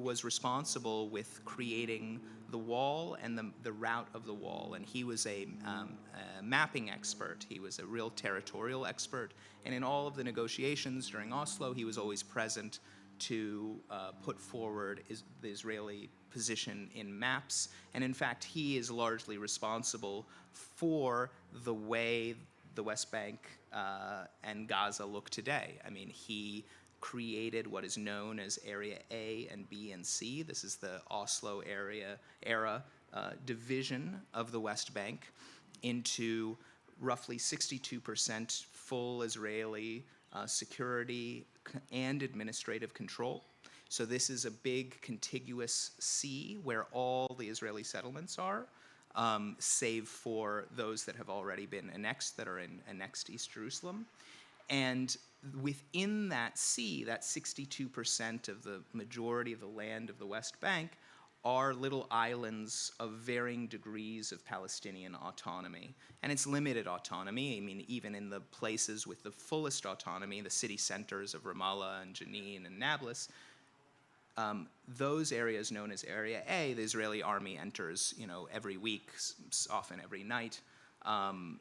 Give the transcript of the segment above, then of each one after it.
was responsible with creating the wall and the route of the wall. And he was a mapping expert. He was a real territorial expert. And in all of the negotiations during Oslo, he was always present to put forward the Israeli position in maps. And in fact, he is largely responsible for the way the West Bank and Gaza look today. I mean, he created what is known as Area A and B and C. This is the Oslo era division of the West Bank into roughly 62% full Israeli security and administrative control. So this is a big contiguous sea where all the Israeli settlements are, save for those that have already been annexed, that are in annexed East Jerusalem. And within that sea, that 62% of the majority of the land of the West Bank, are little islands of varying degrees of Palestinian autonomy. And it's limited autonomy. I mean, even in the places with the fullest autonomy, the city centers of Ramallah and Jenin and Nablus, those areas known as Area A, the Israeli army enters, every week, often every night, and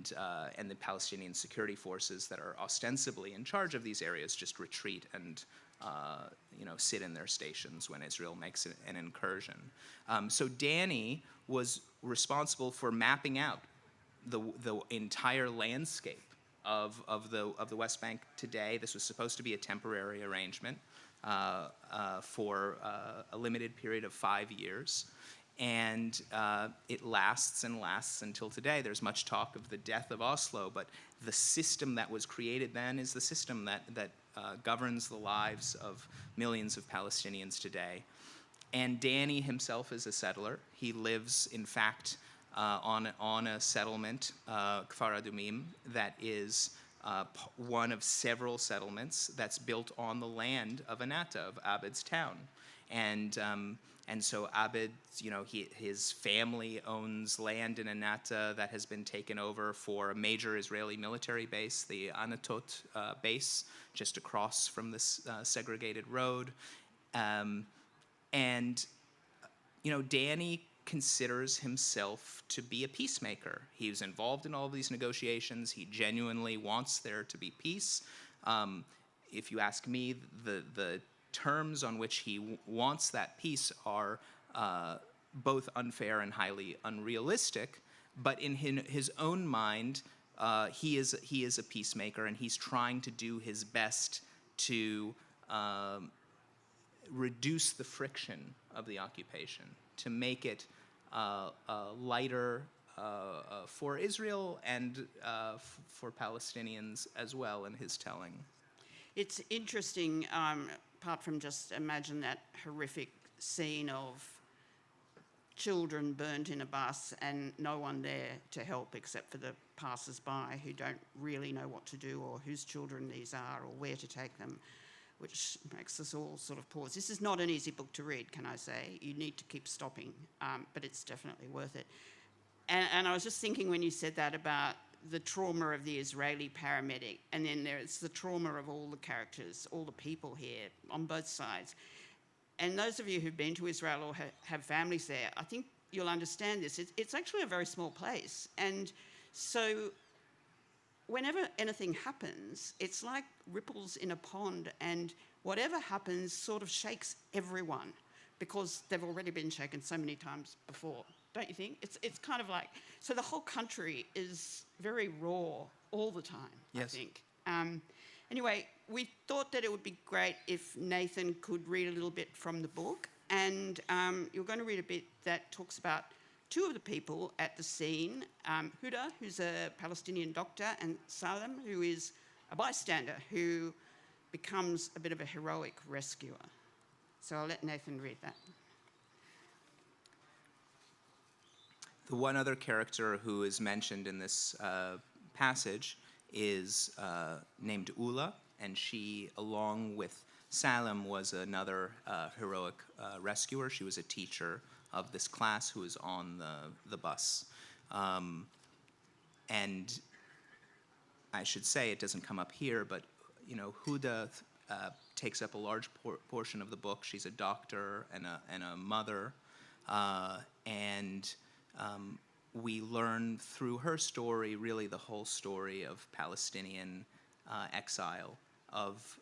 the Palestinian security forces that are ostensibly in charge of these areas just retreat and sit in their stations when Israel makes an incursion. So Danny was responsible for mapping out the entire landscape of the West Bank today. This was supposed to be a temporary arrangement for a limited period of 5 years. And it lasts and lasts until today. There's much talk of the death of Oslo, but the system that was created then is the system that governs the lives of millions of Palestinians today. And Danny himself is a settler. He lives, in fact, on a settlement, Kfar Adumim, that is one of several settlements that's built on the land of Anata, of Abed's town. And so Abed, his family owns land in Anata that has been taken over for a major Israeli military base, the Anatot base, just across from this segregated road. Danny considers himself to be a peacemaker. He was involved in all of these negotiations. He genuinely wants there to be peace. If you ask me, the terms on which he wants that peace are both unfair and highly unrealistic, but in his own mind, he is a peacemaker, and he's trying to do his best to reduce the friction of the occupation, to make it lighter for Israel and for Palestinians as well, in his telling. It's interesting, apart from just imagine that horrific scene of children burnt in a bus and no one there to help except for the passers-by who don't really know what to do or whose children these are or where to take them, which makes us all sort of pause. This is not an easy book to read, can I say? You need to keep stopping, but it's definitely worth it. And I was just thinking when you said that about the trauma of the Israeli paramedic, and then there's the trauma of all the characters, all the people here on both sides. And those of you who've been to Israel or have families there, I think you'll understand this. It's actually a very small place. And so whenever anything happens, it's like ripples in a pond, and whatever happens sort of shakes everyone because they've already been shaken so many times before. Don't you think? It's kind of like, so the whole country is very raw all the time, yes. I think. Anyway, we thought that it would be great if Nathan could read a little bit from the book, and you're going to read a bit that talks about two of the people at the scene, Huda, who's a Palestinian doctor, and Salem, who is a bystander who becomes a bit of a heroic rescuer. So I'll let Nathan read that. The one other character who is mentioned in this passage is named Ula, and she, along with Salem, was another heroic rescuer. She was a teacher of this class who was on the bus. And I should say, it doesn't come up here, but Huda takes up a large portion of the book. She's a doctor and a mother, and we learn through her story really the whole story of Palestinian exile, of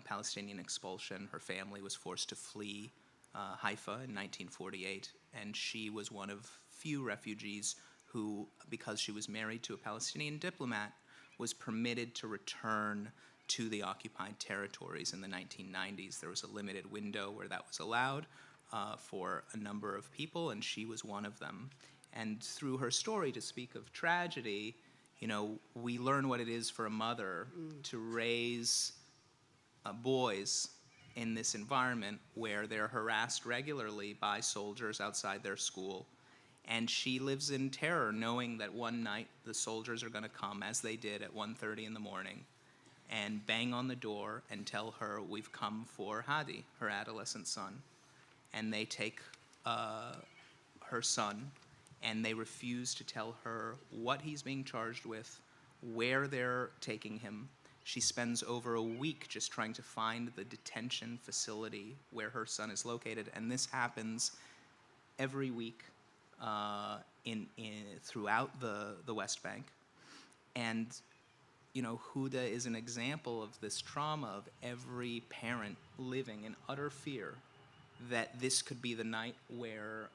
Palestinian expulsion. Her family was forced to flee Haifa in 1948, and she was one of few refugees who, because she was married to a Palestinian diplomat, was permitted to return to the occupied territories in the 1990s. There was a limited window where that was allowed for a number of people, and she was one of them. And through her story, to speak of tragedy, you know, we learn what it is for a mother to raise boys in this environment where they're harassed regularly by soldiers outside their school. And she lives in terror, knowing that one night the soldiers are going to come, as they did at 1:30 in the morning, and bang on the door and tell her, we've come for Hadi, her adolescent son. And they take her son, and they refuse to tell her what he's being charged with, where they're taking him. She spends over a week just trying to find the detention facility where her son is located, and this happens every week throughout the West Bank. And you know, Huda is an example of this trauma of every parent living in utter fear that this could be the night where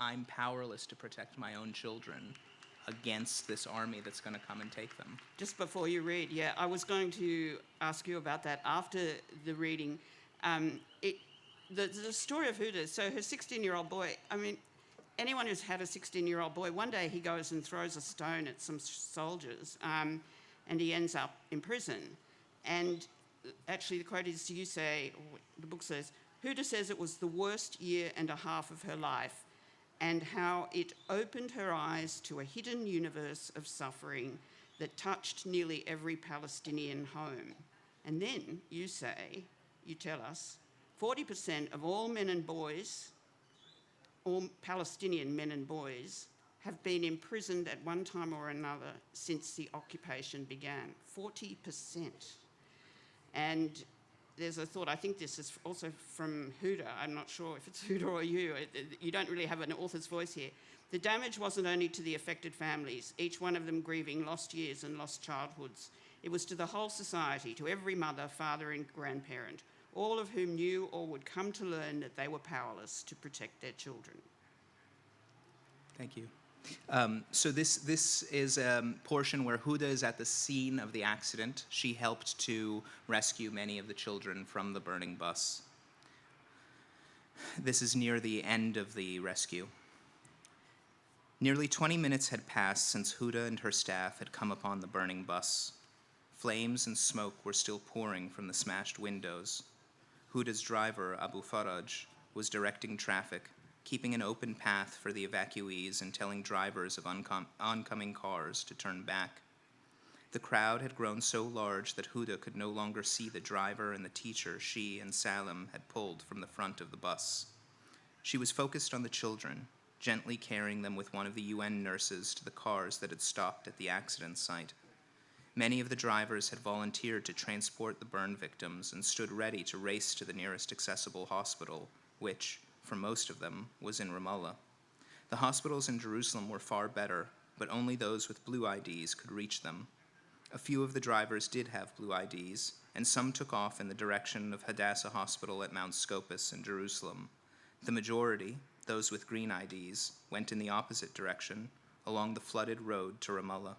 I'm powerless to protect my own children against this army that's going to come and take them. Just before you read, yeah, I was going to ask you about that after the reading. The story of Huda, so her 16-year-old boy, I mean, anyone who's had a 16-year-old boy, one day he goes and throws a stone at some soldiers, and he ends up in prison. And actually the quote is, you say, the book says, Huda says it was the worst year and a half of her life, and how it opened her eyes to a hidden universe of suffering that touched nearly every Palestinian home. And then you say, you tell us, 40% of all men and boys, all Palestinian men and boys, have been imprisoned at one time or another since the occupation began. 40%. And there's a thought, I think this is also from Huda, I'm not sure if it's Huda or you, you don't really have an author's voice here. The damage wasn't only to the affected families, each one of them grieving lost years and lost childhoods. It was to the whole society, to every mother, father and grandparent, all of whom knew or would come to learn that they were powerless to protect their children. Thank you. So this is a portion where Huda is at the scene of the accident. She helped to rescue many of the children from the burning bus. This is near the end of the rescue. Nearly 20 minutes had passed since Huda and her staff had come upon the burning bus. Flames and smoke were still pouring from the smashed windows. Huda's driver, Abu Faraj, was directing traffic, keeping an open path for the evacuees and telling drivers of oncoming cars to turn back. The crowd had grown so large that Huda could no longer see the driver and the teacher she and Salim had pulled from the front of the bus. She was focused on the children, gently carrying them with one of the UN nurses to the cars that had stopped at the accident site. Many of the drivers had volunteered to transport the burn victims and stood ready to race to the nearest accessible hospital, which, for most of them, was in Ramallah. The hospitals in Jerusalem were far better, but only those with blue IDs could reach them. A few of the drivers did have blue IDs, and some took off in the direction of Hadassah Hospital at Mount Scopus in Jerusalem. The majority, those with green IDs, went in the opposite direction, along the flooded road to Ramallah.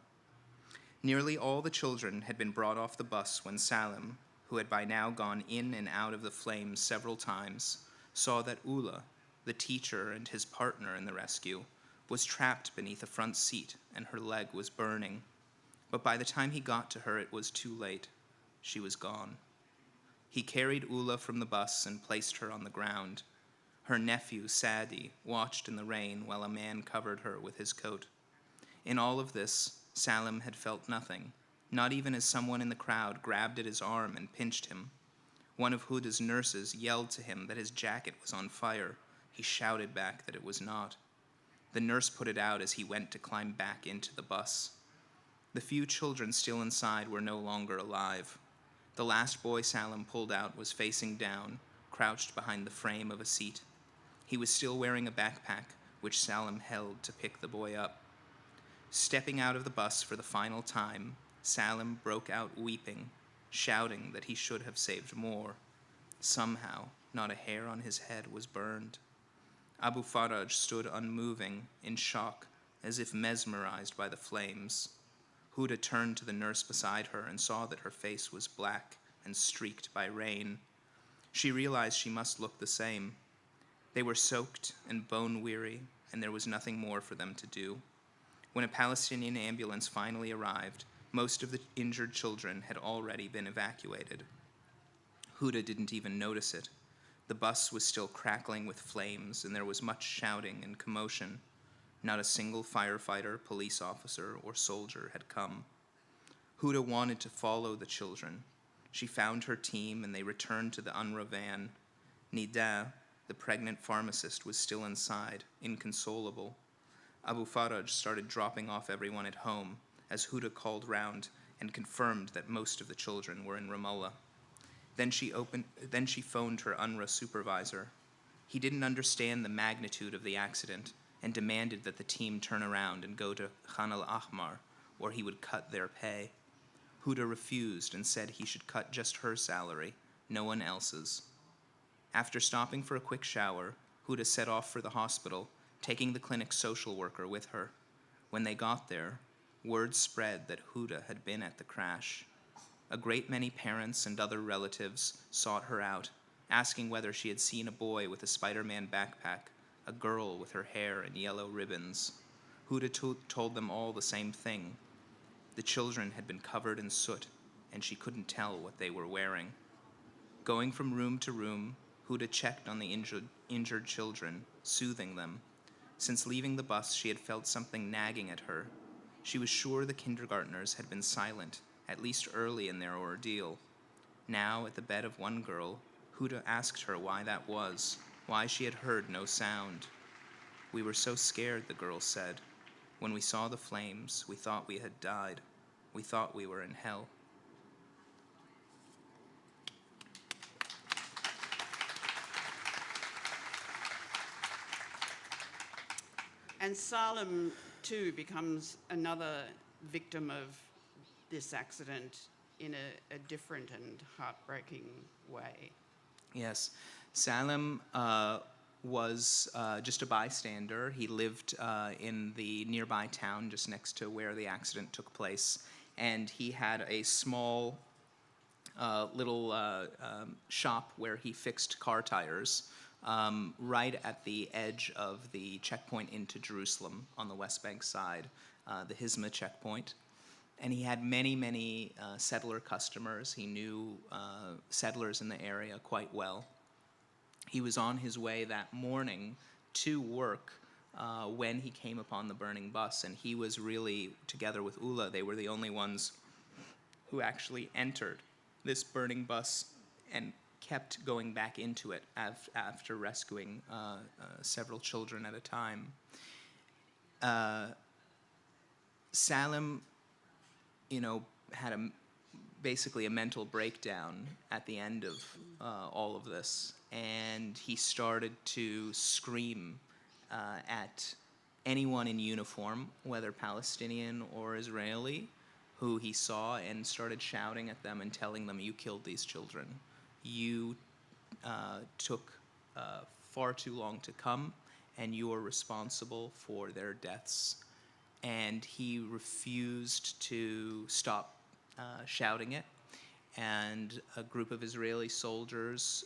Nearly all the children had been brought off the bus when Salim, who had by now gone in and out of the flames several times, saw that Ula, the teacher and his partner in the rescue, was trapped beneath a front seat and her leg was burning. But by the time he got to her, it was too late. She was gone. He carried Ula from the bus and placed her on the ground. Her nephew, Sadi, watched in the rain while a man covered her with his coat. In all of this, Salim had felt nothing, not even as someone in the crowd grabbed at his arm and pinched him. One of Huda's nurses yelled to him that his jacket was on fire. He shouted back that it was not. The nurse put it out as he went to climb back into the bus. The few children still inside were no longer alive. The last boy Salim pulled out was facing down, crouched behind the frame of a seat. He was still wearing a backpack, which Salim held to pick the boy up. Stepping out of the bus for the final time, Salim broke out weeping, shouting that he should have saved more. Somehow, not a hair on his head was burned. Abu Faraj stood unmoving, in shock, as if mesmerized by the flames. Huda turned to the nurse beside her and saw that her face was black and streaked by rain. She realized she must look the same. They were soaked and bone-weary, and there was nothing more for them to do. When a Palestinian ambulance finally arrived, most of the injured children had already been evacuated. Huda didn't even notice it. The bus was still crackling with flames, and there was much shouting and commotion. Not a single firefighter, police officer, or soldier had come. Huda wanted to follow the children. She found her team, and they returned to the UNRWA van. Nida, the pregnant pharmacist, was still inside, inconsolable. Abu Faraj started dropping off everyone at home, as Huda called round and confirmed that most of the children were in Ramallah. Then she phoned her UNRWA supervisor. He didn't understand the magnitude of the accident and demanded that the team turn around and go to Khan al-Ahmar, or he would cut their pay. Huda refused and said he should cut just her salary, no one else's. After stopping for a quick shower, Huda set off for the hospital, taking the clinic's social worker with her. When they got there, word spread that Huda had been at the crash. A great many parents and other relatives sought her out, asking whether she had seen a boy with a Spider-Man backpack, a girl with her hair in yellow ribbons. Huda told them all the same thing. The children had been covered in soot, and she couldn't tell what they were wearing. Going from room to room, Huda checked on the injured children, soothing them. Since leaving the bus, she had felt something nagging at her. She was sure the kindergartners had been silent, at least early in their ordeal. Now, at the bed of one girl, Huda asked her why that was, why she had heard no sound. "We were so scared," the girl said. "When we saw the flames, we thought we had died. We thought we were in hell." And Salim, too, becomes another victim of this accident in a different and heartbreaking way. Yes. Salim was just a bystander. He lived in the nearby town just next to where the accident took place, and he had a small little shop where he fixed car tires right at the edge of the checkpoint into Jerusalem on the West Bank side, the Hizma checkpoint. And he had many, many settler customers. He knew settlers in the area quite well. He was on his way that morning to work when he came upon the burning bus, and he was really, together with Ula, they were the only ones who actually entered this burning bus and kept going back into it after rescuing several children at a time. Salim, had basically a mental breakdown at the end of all of this, and he started to scream at anyone in uniform, whether Palestinian or Israeli, who he saw, and started shouting at them and telling them, "You killed these children. You took far too long to come, and you are responsible for their deaths." And he refused to stop shouting it. And a group of Israeli soldiers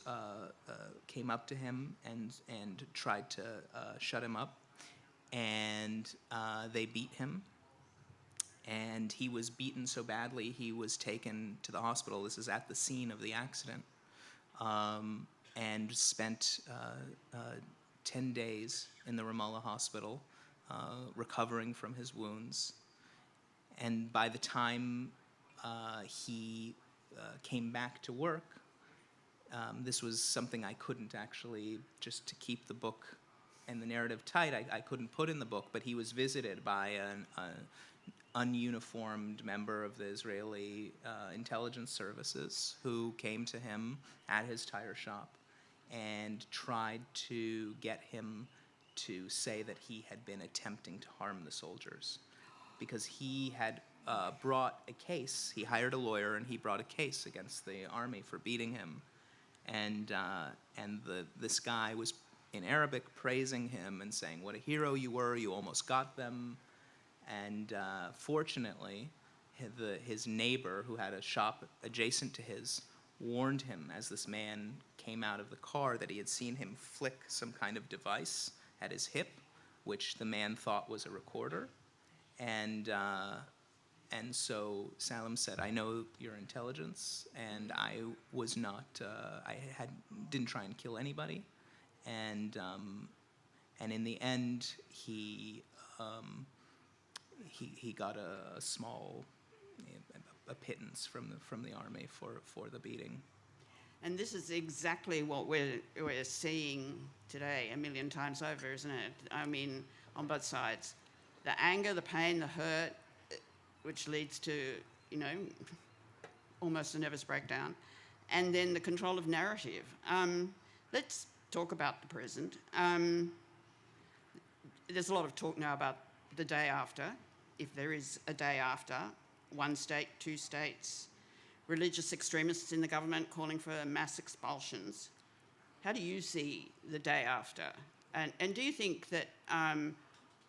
came up to him and tried to shut him up. And they beat him. And he was beaten so badly, he was taken to the hospital. This is at the scene of the accident. And spent 10 days in the Ramallah hospital, recovering from his wounds. And by the time he came back to work, this was something I couldn't actually, just to keep the book and the narrative tight, I couldn't put in the book, but he was visited by an ununiformed member of the Israeli intelligence services who came to him at his tire shop and tried to get him to say that he had been attempting to harm the soldiers, because he had brought a case. He hired a lawyer and he brought a case against the army for beating him, and this guy was in Arabic praising him and saying what a hero you were. You almost got them. And fortunately, his neighbor, who had a shop adjacent to his, warned him as this man came out of the car that he had seen him flick some kind of device at his hip, which the man thought was a recorder. And so Salim said, "I know your intelligence, and I was not. Didn't try and kill anybody." And in the end, he got a small a pittance from the army for the beating. And this is exactly what we're seeing today a million times over, isn't it? I mean, on both sides. The anger, the pain, the hurt, which leads to, almost a nervous breakdown. And then the control of narrative. Let's talk about the present. There's a lot of talk now about the day after, if there is a day after, 1 state, 2 states, religious extremists in the government calling for mass expulsions. How do you see the day after? And do you think that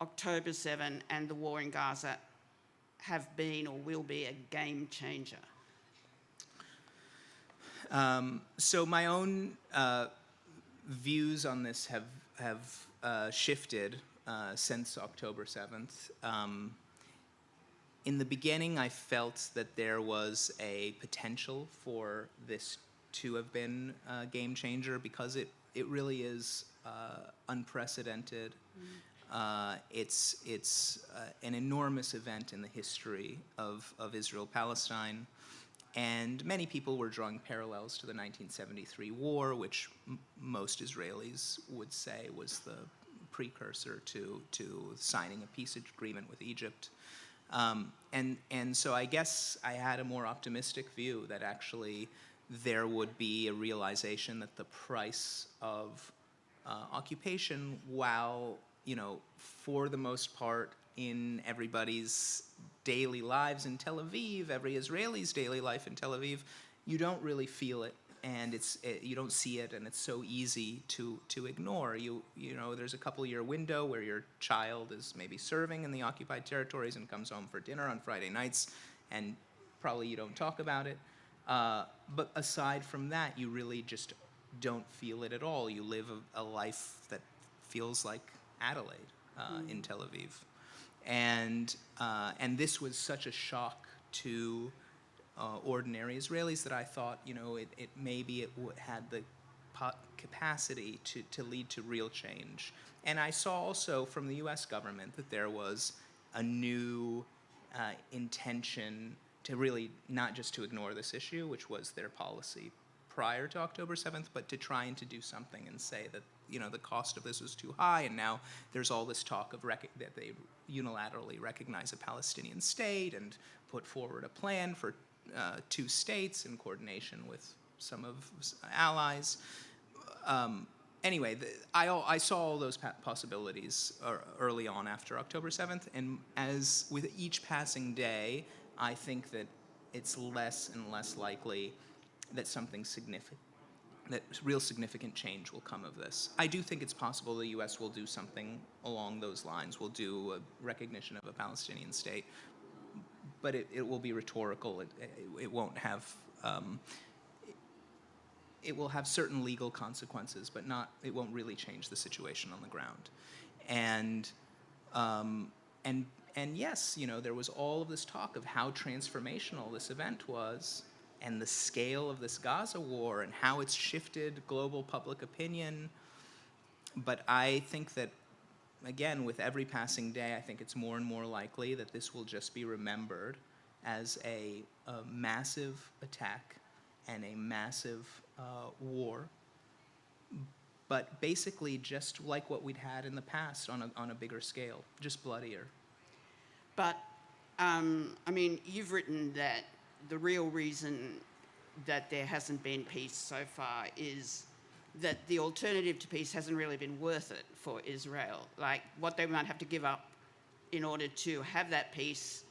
October 7 and the war in Gaza have been or will be a game changer? So my own views on this have shifted since October 7th. In the beginning, I felt that there was a potential for this to have been a game changer because it really is unprecedented. It's an enormous event in the history of Israel-Palestine. And many people were drawing parallels to the 1973 war, which most Israelis would say was the precursor to signing a peace agreement with Egypt. And so I guess I had a more optimistic view that actually there would be a realization that the price of occupation, while, for the most part in everybody's daily lives in Tel Aviv, every Israeli's daily life in Tel Aviv, you don't really feel it, and you don't see it, and it's so easy to ignore. There's a couple-year window where your child is maybe serving in the occupied territories and comes home for dinner on Friday nights, and probably you don't talk about it. But aside from that, you really just don't feel it at all. You live a life that feels like Adelaide in Tel Aviv. And this was such a shock to ordinary Israelis that I thought, it maybe had the capacity to lead to real change. And I saw also from the U.S. government that there was a new intention to really not just to ignore this issue, which was their policy prior to October 7th, but to try and to do something and say that, the cost of this was too high, and now there's all this talk of that they unilaterally recognize a Palestinian state and put forward a plan for 2 states in coordination with some of allies. Anyway, I saw all those possibilities early on after October 7th, and as with each passing day, I think that it's less and less likely that that real significant change will come of this. I do think it's possible the U.S. will do something along those lines. We'll do a recognition of a Palestinian state, but it will be rhetorical. It won't have. It will have certain legal consequences, but it won't really change the situation on the ground. And yes, there was all of this talk of how transformational this event was, and the scale of this Gaza war, and how it's shifted global public opinion. But I think that, again, with every passing day, I think it's more and more likely that this will just be remembered as a massive attack and a massive war, but basically just like what we'd had in the past on a bigger scale, just bloodier. But I mean, you've written that the real reason that there hasn't been peace so far is that the alternative to peace hasn't really been worth it for Israel. Like, what they might have to give up in order to have that peace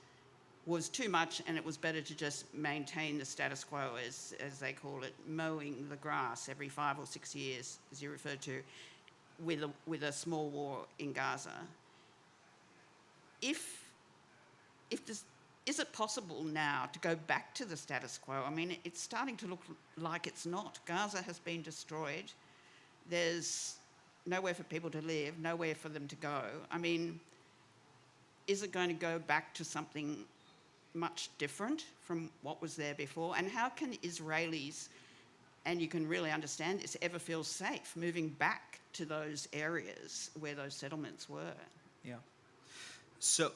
was too much, and it was better to just maintain the status quo, as they call it, mowing the grass every 5 or 6 years, as you referred to, with a small war in Gaza. Is it possible now to go back to the status quo? I mean, it's starting to look like it's not. Gaza has been destroyed. There's nowhere for people to live, nowhere for them to go. I mean, is it going to go back to something much different from what was there before? And how can Israelis, and you can really understand this, ever feel safe moving back to those areas where those settlements were? Yeah. So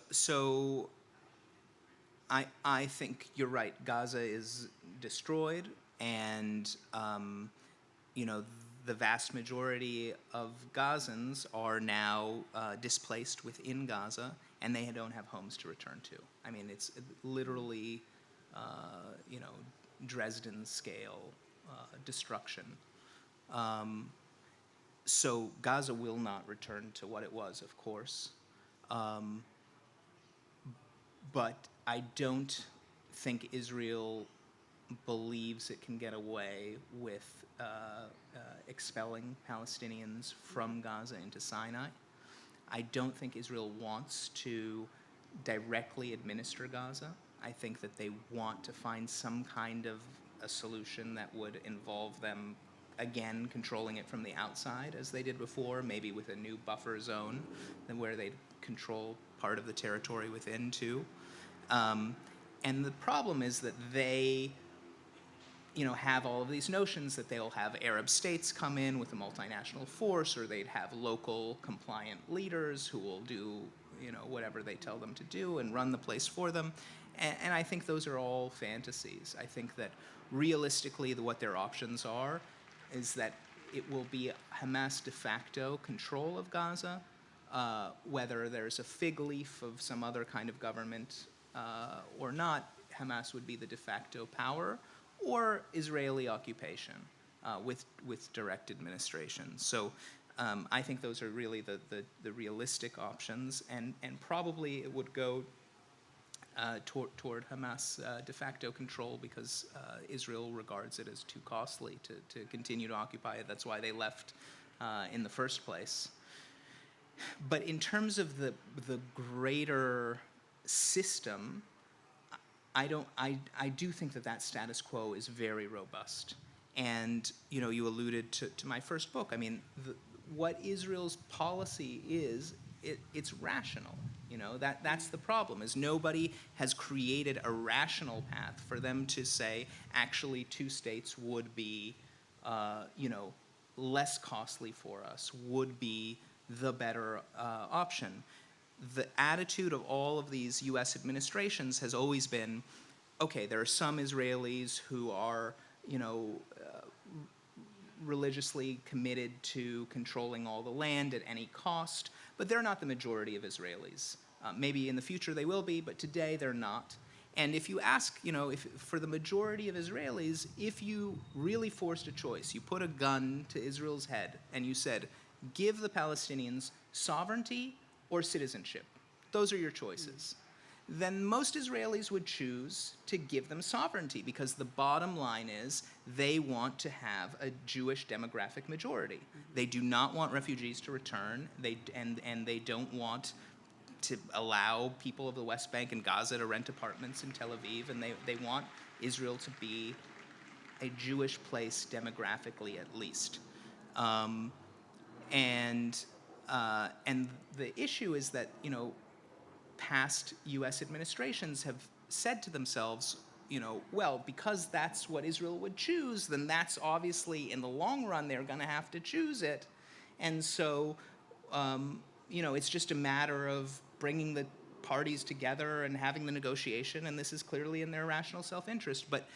I think you're right. Gaza is destroyed, and the vast majority of Gazans are now displaced within Gaza, and they don't have homes to return to. I mean, it's literally, Dresden scale destruction. So Gaza will not return to what it was, of course. But I don't think Israel believes it can get away with expelling Palestinians from Gaza into Sinai. I don't think Israel wants to directly administer Gaza. I think that they want to find some kind of a solution that would involve them, again, controlling it from the outside, as they did before, maybe with a new buffer zone where they'd control part of the territory within, too. And the problem is that they have all of these notions that they'll have Arab states come in with a multinational force, or they'd have local compliant leaders who will do, whatever they tell them to do and run the place for them. And I think those are all fantasies. I think that realistically what their options are is that it will be Hamas de facto control of Gaza, whether there's a fig leaf of some other kind of government or not. Hamas would be the de facto power, or Israeli occupation with direct administration. So I think those are really the realistic options, and probably it would go toward Hamas de facto control, because Israel regards it as too costly to continue to occupy it. That's why they left in the first place. But in terms of the greater system, I do think that status quo is very robust. And you alluded to my first book. I mean, what Israel's policy is, it's rational. That's the problem, is nobody has created a rational path for them to say, actually, two states would be, less costly for us, would be the better option. The attitude of all of these U.S. administrations has always been, okay, there are some Israelis who are, religiously committed to controlling all the land at any cost, but they're not the majority of Israelis. Maybe in the future they will be, but today they're not. And if you ask, if for the majority of Israelis, if you really forced a choice, you put a gun to Israel's head and you said, give the Palestinians sovereignty or citizenship, those are your choices, then most Israelis would choose to give them sovereignty, because the bottom line is they want to have a Jewish demographic majority. They do not want refugees to return, and they don't want to allow people of the West Bank and Gaza to rent apartments in Tel Aviv, and they want Israel to be a Jewish place demographically, at least. And the issue is that, past U.S. administrations have said to themselves, well, because that's what Israel would choose, then that's obviously, in the long run, they're going to have to choose it. And so, it's just a matter of bringing the parties together and having the negotiation, and this is clearly in their rational self-interest. But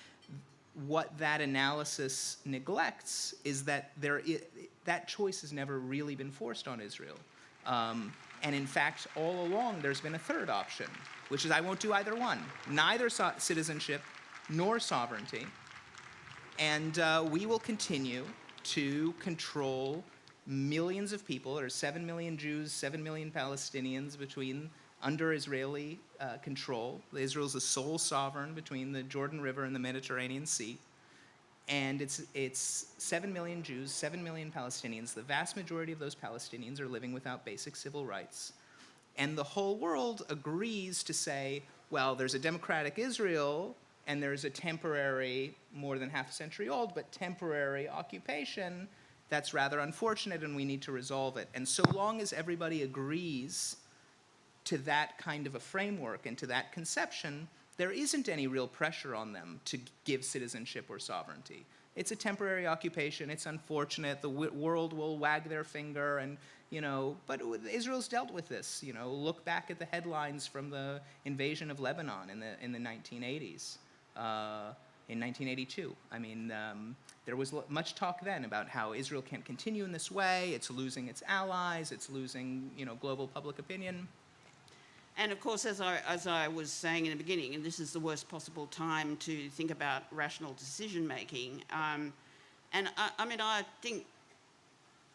what that analysis neglects is that that choice has never really been forced on Israel. And in fact, all along, there's been a third option, which is I won't do either one, neither citizenship nor sovereignty. And we will continue to control millions of people. There are 7 million Jews, 7 million Palestinians under Israeli control. Israel is the sole sovereign between the Jordan River and the Mediterranean Sea. And it's 7 million Jews, 7 million Palestinians. The vast majority of those Palestinians are living without basic civil rights. And the whole world agrees to say, well, there's a democratic Israel, and there's a temporary, more than half a century old, but temporary occupation that's rather unfortunate, and we need to resolve it. And so long as everybody agrees to that kind of a framework and to that conception, there isn't any real pressure on them to give citizenship or sovereignty. It's a temporary occupation. It's unfortunate. The world will wag their finger, and but Israel's dealt with this. Look back at the headlines from the invasion of Lebanon in the 1980s. In 1982, I mean, there was much talk then about how Israel can't continue in this way. It's losing its allies. It's losing, global public opinion. And of course, as I was saying in the beginning, and this is the worst possible time to think about rational decision making. And I think